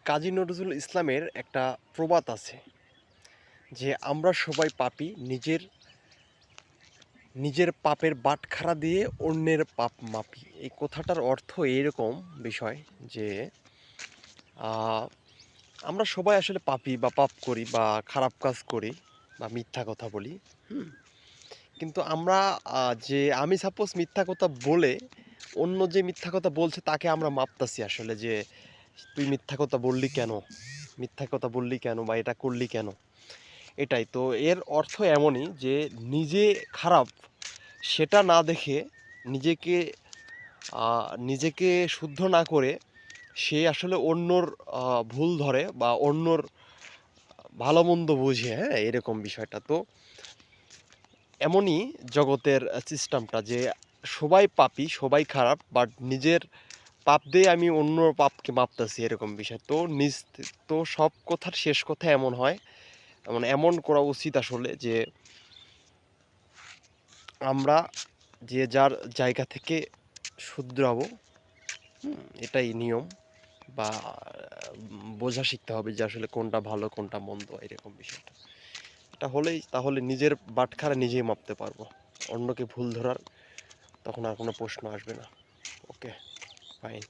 কাজী নজরুল ইসলামের একটা প্রবাদ আছে যে আমরা সবাই পাপী, নিজের নিজের পাপের বাটখারা দিয়ে অন্যের পাপ মাপি। এই কথাটার অর্থ এইরকম বিষয় যে আহ, আমরা সবাই আসলে পাপী বা পাপ করি বা খারাপ কাজ করি বা মিথ্যা কথা বলি। হুম, কিন্তু আমরা যে আমি সাপোজ মিথ্যা কথা বলে অন্য যে মিথ্যা কথা বলছে তাকে আমরা মাপতাছি আসলে যে তুই মিথ্যা কথা বললি কেন, মিথ্যা কথা বললি কেন বা এটা করলি কেন। এটাই তো, এর অর্থ এমনই যে নিজে খারাপ সেটা না দেখে নিজেকে নিজেকে শুদ্ধ না করে সে আসলে অন্যর ভুল ধরে বা অন্যর ভালো মন্দ বুঝে, হ্যাঁ, এরকম বিষয়টা তো এমনই জগতের সিস্টেমটা যে সবাই পাপী, সবাই খারাপ, বাট নিজের পাপ দিয়ে আমি অন্য পাপকে মাপতাছি, এরকম বিষয় তো তো সব কথার শেষ কথা এমন হয়, মানে এমন করা উচিত আসলে যে আমরা যে যার জায়গা থেকে শুধরাবো। এটাই নিয়ম বা বোঝা শিখতে হবে যে আসলে কোনটা ভালো কোনটা মন্দ, এরকম বিষয়টা। এটা হলেই তাহলে নিজের বাটখারা নিজেই মাপতে পারবো, অন্যকে ভুল ধরার তখন আর কোনো প্রশ্ন আসবে না। ওকে, ফাইন।